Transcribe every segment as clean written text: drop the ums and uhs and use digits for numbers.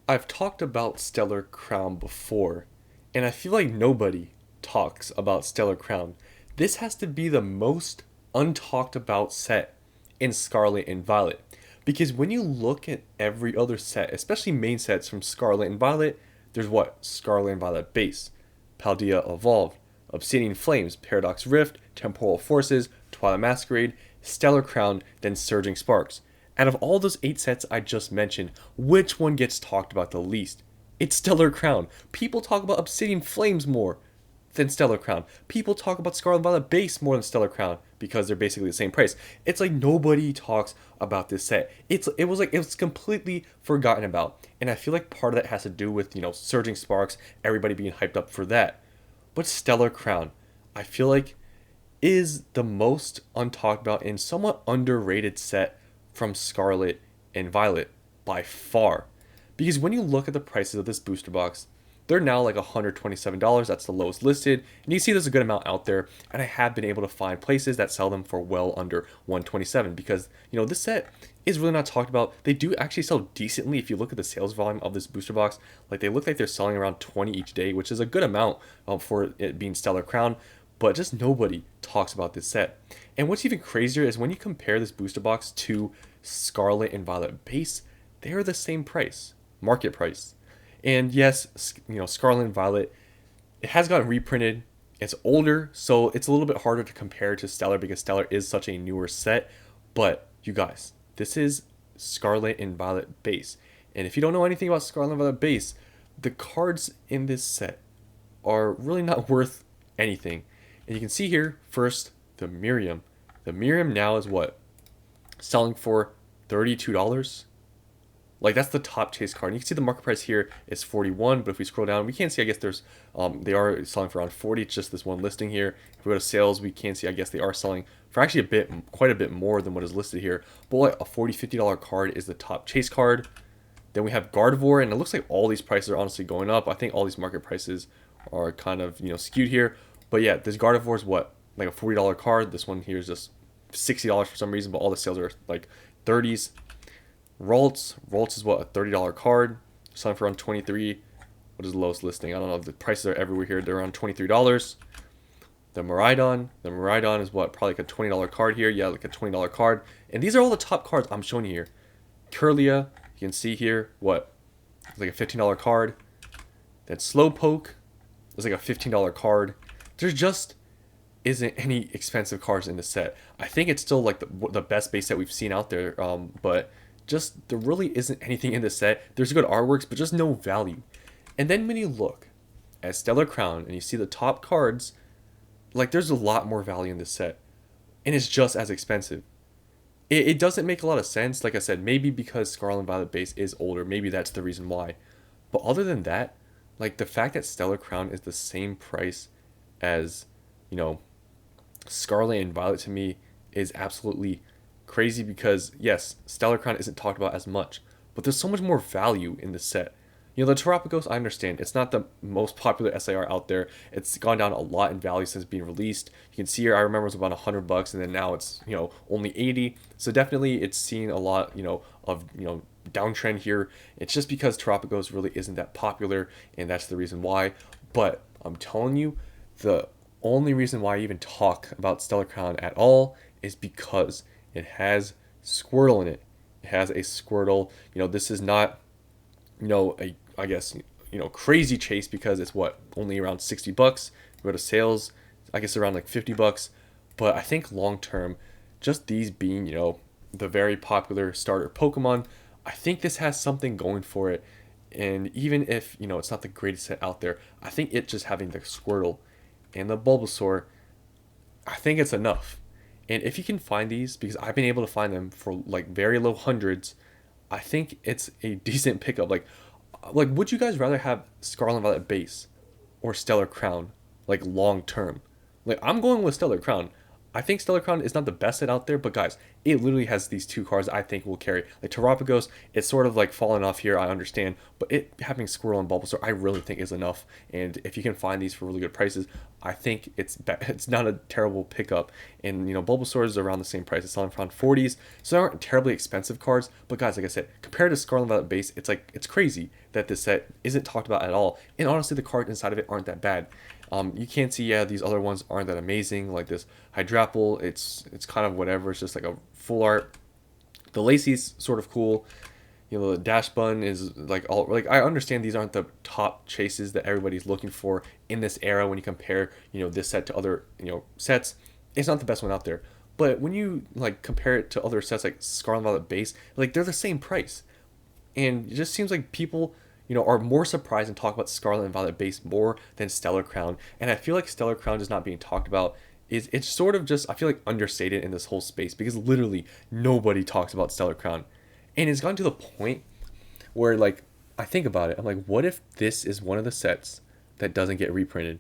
I've talked about Stellar Crown before, and I feel like nobody talks about Stellar Crown. This has to be the most untalked about set in Scarlet and Violet. Because when you look at every other set, especially main sets from Scarlet and Violet, there's what? Scarlet and Violet Base, Paldea Evolved, Obsidian Flames, Paradox Rift, Temporal Forces, Twilight Masquerade, Stellar Crown, then Surging Sparks. Out of all those 8 sets I just mentioned, which one gets talked about the least? It's Stellar Crown. People talk about Obsidian Flames more than Stellar Crown. People talk about Scarlet and Violet Base more than Stellar Crown because they're basically the same price. It's like nobody talks about this set. It was completely forgotten about. And I feel like part of that has to do with, Surging Sparks, everybody being hyped up for that. But Stellar Crown, I feel like is the most untalked about and somewhat underrated set from Scarlet and Violet by far. Because when you look at the prices of this booster box, they're now like $127. That's the lowest listed. And you see there's a good amount out there. And I have been able to find places that sell them for well under 127 because, this set is really not talked about. They do actually sell decently if you look at the sales volume of this booster box. Like they look like they're selling around 20 each day, which is a good amount for it being Stellar Crown. But just nobody talks about this set. And what's even crazier is when you compare this booster box to Scarlet and Violet Base, they are the same price, market price. And yes, Scarlet and Violet, it has gotten reprinted. It's older, so it's a little bit harder to compare to Stellar because Stellar is such a newer set. But you guys, this is Scarlet and Violet Base. And if you don't know anything about Scarlet and Violet Base, the cards in this set are really not worth anything. And you can see here, first, the Miriam. The Miriam now is what? Selling for $32. Like that's the top chase card. And you can see the market price here is 41, but if we scroll down, we can see I guess there's they are selling for around 40. It's just this one listing here. If we go to sales, we can see I guess they are selling for actually quite a bit more than what is listed here. But like a $40, $50 card is the top chase card. Then we have Gardevoir, and it looks like all these prices are honestly going up. I think all these market prices are kind of skewed here. But yeah, this Gardevoir is what? Like a $40 card. This one here is just $60 for some reason, but all the sales are like 30s. Ralts is what? A $30 card. Selling for around 23. What is the lowest listing? I don't know. The prices are everywhere here. They're around $23. The Miraidon is what? Probably like a $20 card here. Yeah, like a $20 card. And these are all the top cards I'm showing you here. Curlia, you can see here, what? It's like a $15 card. Then Slowpoke is like a $15 card. There just isn't any expensive cards in the set. I think it's still like the best base set we've seen out there, but just there really isn't anything in the set. There's good artworks, but just no value. And then when you look at Stellar Crown and you see the top cards, like there's a lot more value in this set, and it's just as expensive. It doesn't make a lot of sense. Like I said, maybe because Scarlet and Violet base is older, maybe that's the reason why. But other than that, like the fact that Stellar Crown is the same price as, Scarlet and Violet to me is absolutely crazy because yes, Stellar Crown isn't talked about as much, but there's so much more value in the set. The Terrapagos, I understand. It's not the most popular SIR out there. It's gone down a lot in value since being released. You can see here, I remember it was about $100, and then now it's, only 80. So definitely it's seen a lot, of, downtrend here. It's just because Terrapagos really isn't that popular, and that's the reason why. But I'm telling you, the only reason why I even talk about Stellar Crown at all is because it has Squirtle in it. It has a Squirtle. This is not, I guess, crazy chase because it's what? Only around $60. Go to sales, I guess around like $50. But I think long term, just these being, the very popular starter Pokemon, I think this has something going for it. And even if, it's not the greatest set out there, I think it just having the Squirtle and the Bulbasaur, I think it's enough. And if you can find these, because I've been able to find them for like very low hundreds, I think it's a decent pickup. Like would you guys rather have Scarlet and Violet base or Stellar Crown, like long term? Like I'm going with Stellar Crown. I think Stellar Crown is not the best set out there, but guys, it literally has these two cards I think will carry. Like Terapagos, it's sort of like falling off here, I understand, but it having Squirrel and Bulbasaur, I really think is enough. And if you can find these for really good prices, I think it's not a terrible pickup. And Bulbasaur is around the same price. It's selling around 40s, so they aren't terribly expensive cards. But guys, like I said, compared to Scarlet and Violet base, it's crazy that this set isn't talked about at all. And honestly, the cards inside of it aren't that bad. You can see, yeah, these other ones aren't that amazing. Like this Hydrapple, it's kind of whatever. It's just like a full art. The Lacey's sort of cool. The Dash Bun is like all like I understand these aren't the top chases that everybody's looking for in this era when you compare this set to other sets. It's not the best one out there. But when you like compare it to other sets like Scarlet and Violet base, like they're the same price. And it just seems like people, are more surprised and talk about Scarlet and Violet base more than Stellar Crown. And I feel like Stellar Crown is not being talked about. It's sort of just, I feel like, understated in this whole space because literally nobody talks about Stellar Crown. And it's gotten to the point where, like, I think about it. I'm like, what if this is one of the sets that doesn't get reprinted?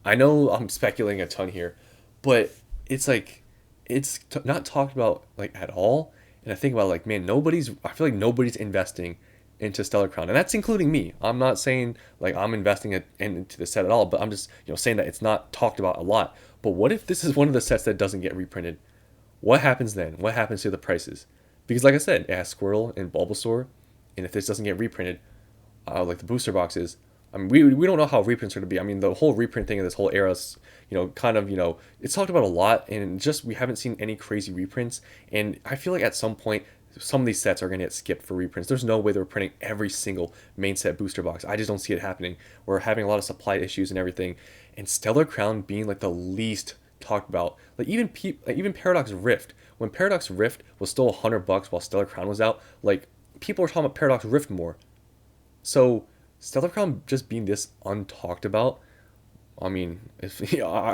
I know I'm speculating a ton here, but it's like, not talked about, like, at all. And I think about, like, man, I feel like nobody's investing into Stellar Crown. And that's including me. I'm not saying, like, I'm investing into the set at all, but I'm just, saying that it's not talked about a lot. But what if this is one of the sets that doesn't get reprinted? What happens then? What happens to the prices? Because like I said, it has Squirtle and Bulbasaur, and if this doesn't get reprinted, like the booster boxes, I mean, we don't know how reprints are going to be. I mean, the whole reprint thing in this whole era is, kind of, it's talked about a lot, and just we haven't seen any crazy reprints. And I feel like at some point, some of these sets are going to get skipped for reprints. There's no way they're printing every single main set booster box. I just don't see it happening. We're having a lot of supply issues and everything, and Stellar Crown being like the least talked about. Like even Paradox Rift, when Paradox Rift was still $100 while Stellar Crown was out, like people were talking about Paradox Rift more. So Stellar Crown just being this untalked about, I mean, I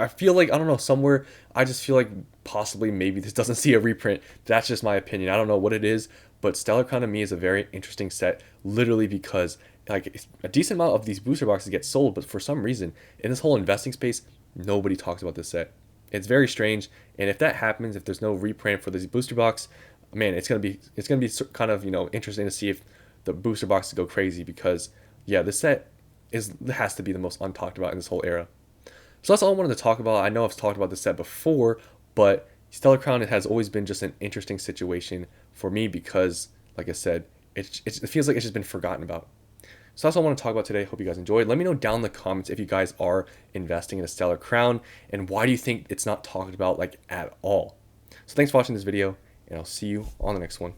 feel like, I don't know, somewhere I just feel like possibly maybe this doesn't see a reprint. That's just my opinion. I don't know what it is, but Stellar Crown to me is a very interesting set, literally because like a decent amount of these booster boxes get sold, but for some reason in this whole investing space, nobody talks about this set. It's very strange, and if that happens, if there's no reprint for this booster box, man, it's gonna be kind of interesting to see if the booster boxes go crazy because yeah, this set has to be the most untalked about in this whole era. So that's all I wanted to talk about. I know I've talked about this set before, but Stellar Crown has always been just an interesting situation for me because, like I said, it feels like it's just been forgotten about. So that's all I want to talk about today. Hope you guys enjoyed. Let me know down in the comments if you guys are investing in a Stellar Crown and why do you think it's not talked about like at all. So thanks for watching this video, and I'll see you on the next one.